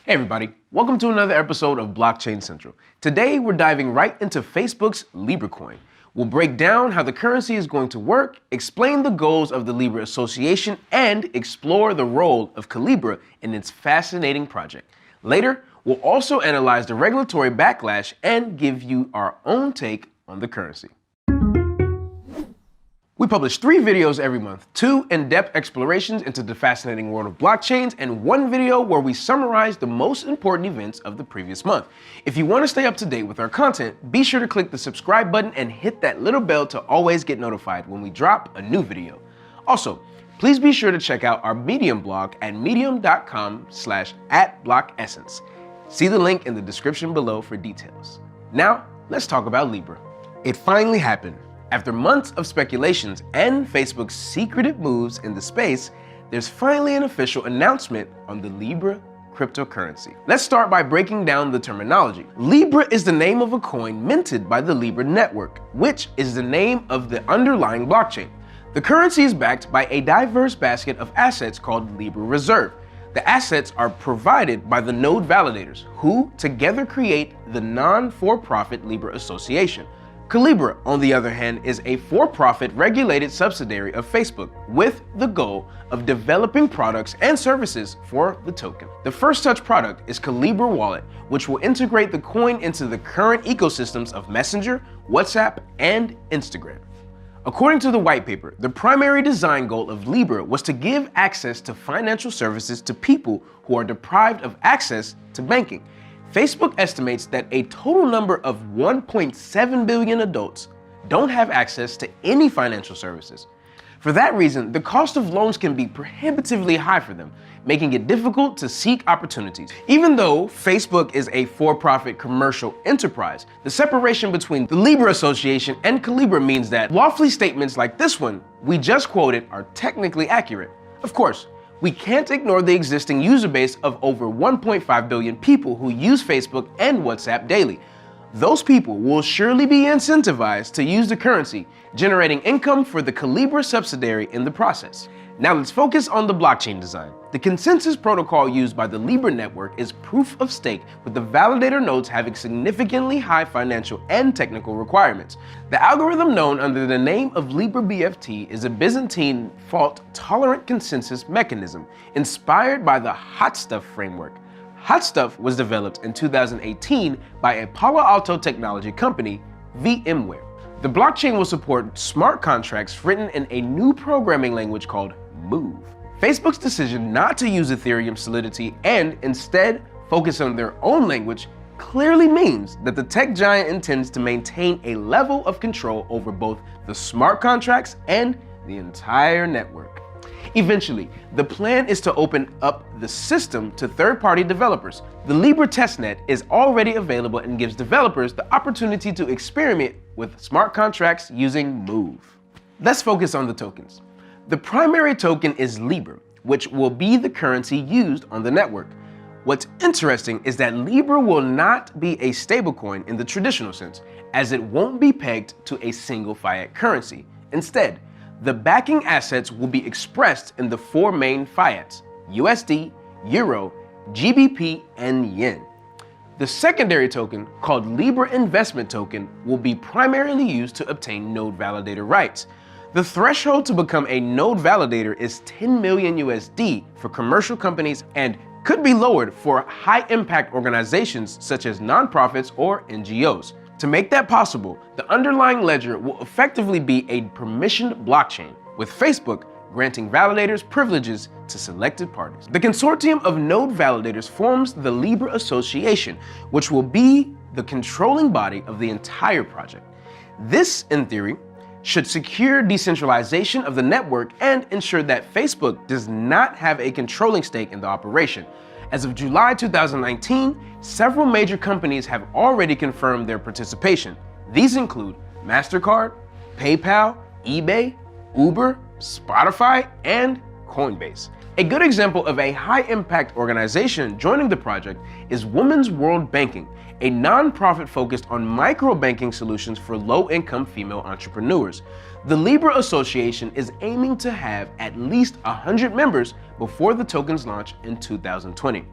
Hey everybody, welcome to another episode of Blockchain Central. Today we're diving right into Facebook's Libra coin. We'll break down how the currency is going to work, explain the goals of the Libra Association, and explore the role of Calibra in its fascinating project. Later, we'll also analyze the regulatory backlash and give you our own take on the currency. We publish 3 videos every month, 2 in-depth explorations into the fascinating world of blockchains, and 1 video where we summarize the most important events of the previous month. If you want to stay up to date with our content, be sure to click the subscribe button and hit that little bell to always get notified when we drop a new video. Also, please be sure to check out our Medium blog at medium.com/@blockessence. See the link in the description below for details. Now, let's talk about Libra. It finally happened. After months of speculations and Facebook's secretive moves in the space, there's finally an official announcement on the Libra cryptocurrency. Let's start by breaking down the terminology. Libra is the name of a coin minted by the Libra network, which is the name of the underlying blockchain. The currency is backed by a diverse basket of assets called Libra Reserve. The assets are provided by the node validators, who together create the non-for-profit Libra Association. Calibra, on the other hand, is a for-profit regulated subsidiary of Facebook with the goal of developing products and services for the token. The first such product is Calibra Wallet, which will integrate the coin into the current ecosystems of Messenger, WhatsApp, and Instagram. According to the white paper, the primary design goal of Libra was to give access to financial services to people who are deprived of access to banking. Facebook estimates that a total number of 1.7 billion adults don't have access to any financial services. For that reason, the cost of loans can be prohibitively high for them, making it difficult to seek opportunities. Even though Facebook is a for-profit commercial enterprise, the separation between the Libra Association and Calibra means that lawfully statements like this one we just quoted are technically accurate. Of course, we can't ignore the existing user base of over 1.5 billion people who use Facebook and WhatsApp daily. Those people will surely be incentivized to use the currency, generating income for the Calibra subsidiary in the process. Now let's focus on the blockchain design. The consensus protocol used by the Libra network is proof of stake, with the validator nodes having significantly high financial and technical requirements. The algorithm known under the name of Libra BFT is a Byzantine fault-tolerant consensus mechanism inspired by the Hot Stuff framework. Hot Stuff was developed in 2018 by a Palo Alto technology company, VMware. The blockchain will support smart contracts written in a new programming language called Move. Facebook's decision not to use Ethereum Solidity and instead focus on their own language clearly means that the tech giant intends to maintain a level of control over both the smart contracts and the entire network. Eventually, the plan is to open up the system to third-party developers. The Libra testnet is already available and gives developers the opportunity to experiment with smart contracts using Move. Let's focus on the tokens. The primary token is Libra, which will be the currency used on the network. What's interesting is that Libra will not be a stablecoin in the traditional sense, as it won't be pegged to a single fiat currency. Instead, the backing assets will be expressed in the 4 main fiats: USD, Euro, GBP, and Yen. The secondary token, called Libra Investment Token, will be primarily used to obtain node validator rights. The threshold to become a node validator is 10 million USD for commercial companies and could be lowered for high-impact organizations such as nonprofits or NGOs. To make that possible, the underlying ledger will effectively be a permissioned blockchain, with Facebook granting validators privileges to selected parties. The consortium of node validators forms the Libra Association, which will be the controlling body of the entire project. This, in theory, should secure decentralization of the network and ensure that Facebook does not have a controlling stake in the operation. As of July 2019, several major companies have already confirmed their participation. These include MasterCard, PayPal, eBay, Uber, Spotify, and Coinbase. A good example of a high-impact organization joining the project is Women's World Banking, a nonprofit focused on micro-banking solutions for low-income female entrepreneurs. The Libra Association is aiming to have at least 100 members before the token's launch in 2020.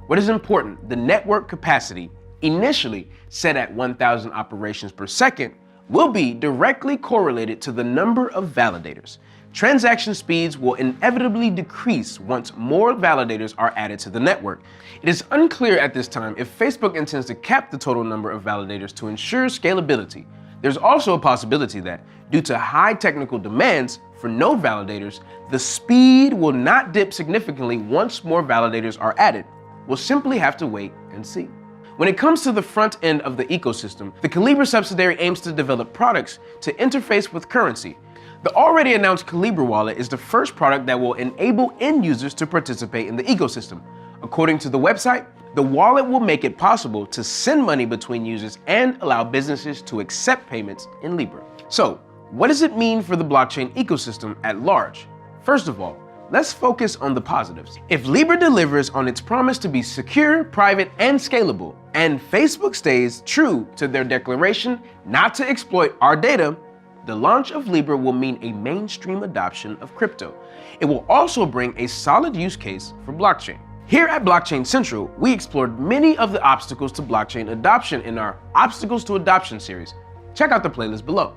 What is important, the network capacity, initially set at 1,000 operations per second, will be directly correlated to the number of validators. Transaction speeds will inevitably decrease once more validators are added to the network. It is unclear at this time if Facebook intends to cap the total number of validators to ensure scalability. There's also a possibility that, due to high technical demands for node validators, the speed will not dip significantly once more validators are added. We'll simply have to wait and see. When it comes to the front end of the ecosystem, the Calibra subsidiary aims to develop products to interface with currency. The already announced Calibra wallet is the first product that will enable end users to participate in the ecosystem. According to the website, the wallet will make it possible to send money between users and allow businesses to accept payments in Libra. So, what does it mean for the blockchain ecosystem at large? First of all, let's focus on the positives. If Libra delivers on its promise to be secure, private, and scalable, and Facebook stays true to their declaration not to exploit our data, the launch of Libra will mean a mainstream adoption of crypto. It will also bring a solid use case for blockchain. Here at Blockchain Central, we explored many of the obstacles to blockchain adoption in our Obstacles to Adoption series. Check out the playlist below.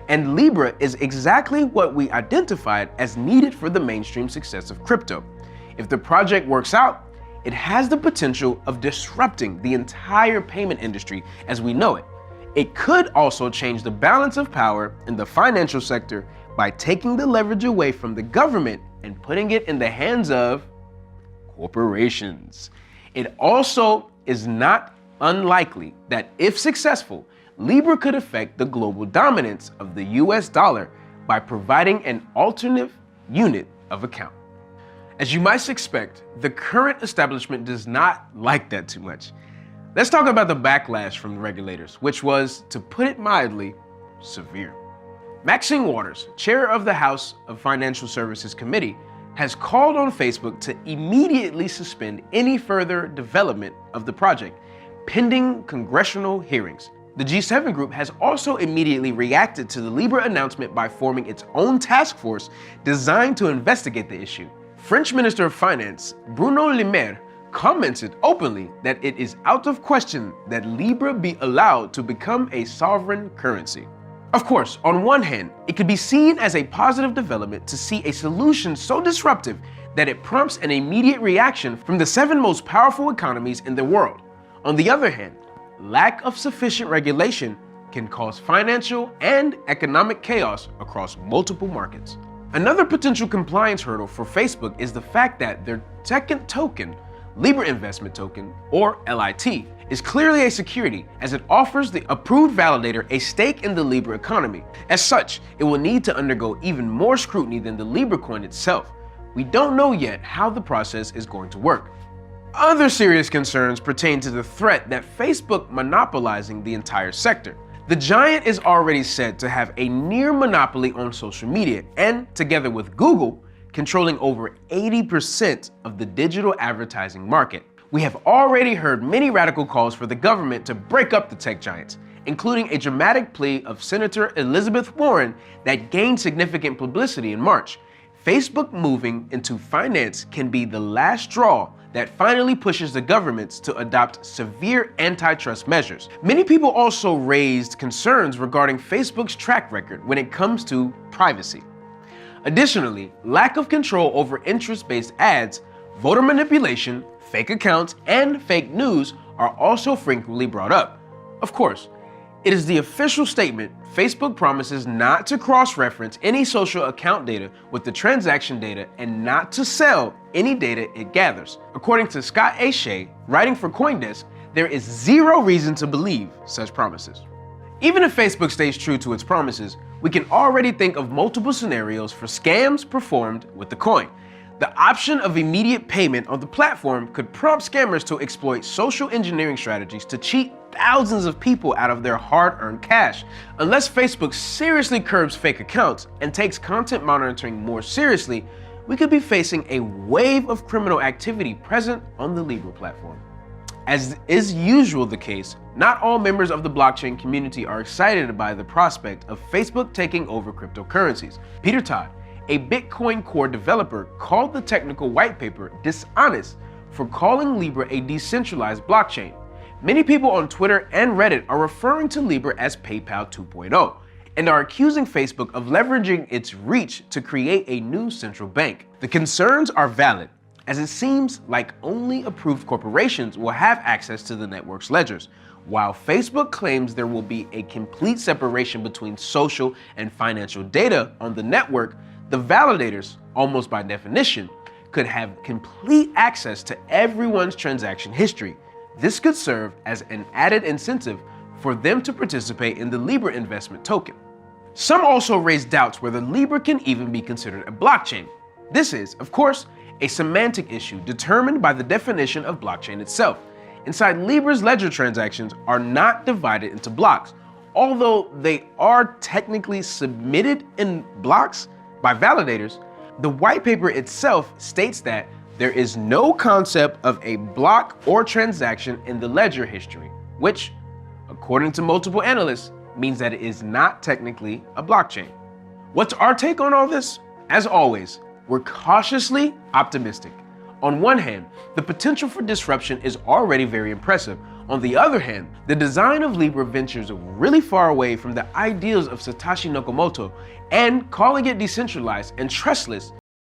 And Libra is exactly what we identified as needed for the mainstream success of crypto. If the project works out, it has the potential of disrupting the entire payment industry as we know it. It could also change the balance of power in the financial sector by taking the leverage away from the government and putting it in the hands of corporations. It also is not unlikely that if successful, Libra could affect the global dominance of the US dollar by providing an alternative unit of account. As you might expect, the current establishment does not like that too much. Let's talk about the backlash from the regulators, which was, to put it mildly, severe. Maxine Waters, chair of the House of Financial Services Committee, has called on Facebook to immediately suspend any further development of the project, pending congressional hearings. The G7 group has also immediately reacted to the Libra announcement by forming its own task force designed to investigate the issue. French Minister of Finance, Bruno Le Maire, commented openly that it is out of question that Libra be allowed to become a sovereign currency. Of course, on one hand, it could be seen as a positive development to see a solution so disruptive that it prompts an immediate reaction from the 7 most powerful economies in the world. On the other hand, lack of sufficient regulation can cause financial and economic chaos across multiple markets. Another potential compliance hurdle for Facebook is the fact that their second token, Libra Investment Token, or LIT, is clearly a security as it offers the approved validator a stake in the Libra economy. As such, it will need to undergo even more scrutiny than the Libra coin itself. We don't know yet how the process is going to work. Other serious concerns pertain to the threat that Facebook monopolizing the entire sector. The giant is already said to have a near monopoly on social media and, together with Google, controlling over 80% of the digital advertising market. We have already heard many radical calls for the government to break up the tech giants, including a dramatic plea of Senator Elizabeth Warren that gained significant publicity in March. Facebook moving into finance can be the last straw that finally pushes the governments to adopt severe antitrust measures. Many people also raised concerns regarding Facebook's track record when it comes to privacy. Additionally, lack of control over interest-based ads, voter manipulation, fake accounts, and fake news are also frequently brought up. Of course, it is the official statement Facebook promises not to cross-reference any social account data with the transaction data and not to sell any data it gathers. According to Scott A. Shea, writing for CoinDesk, there is zero reason to believe such promises. Even if Facebook stays true to its promises, we can already think of multiple scenarios for scams performed with the coin. The option of immediate payment on the platform could prompt scammers to exploit social engineering strategies to cheat thousands of people out of their hard-earned cash. Unless Facebook seriously curbs fake accounts and takes content monitoring more seriously, we could be facing a wave of criminal activity present on the Libra platform. As is usual the case, not all members of the blockchain community are excited by the prospect of Facebook taking over cryptocurrencies. Peter Todd, a Bitcoin Core developer, called the technical white paper dishonest for calling Libra a decentralized blockchain. Many people on Twitter and Reddit are referring to Libra as PayPal 2.0 and are accusing Facebook of leveraging its reach to create a new central bank. The concerns are valid, as it seems like only approved corporations will have access to the network's ledgers. While Facebook claims there will be a complete separation between social and financial data on the network, the validators, almost by definition, could have complete access to everyone's transaction history. This could serve as an added incentive for them to participate in the Libra investment token. Some also raise doubts whether Libra can even be considered a blockchain. This is, of course, a semantic issue determined by the definition of blockchain itself. Inside Libra's ledger, transactions are not divided into blocks. Although they are technically submitted in blocks by validators, the white paper itself states that there is no concept of a block or transaction in the ledger history, which, according to multiple analysts, means that it is not technically a blockchain. What's our take on all this? As always, we're cautiously optimistic. On one hand, the potential for disruption is already very impressive. On the other hand, the design of Libra ventures really far away from the ideals of Satoshi Nakamoto, and calling it decentralized and trustless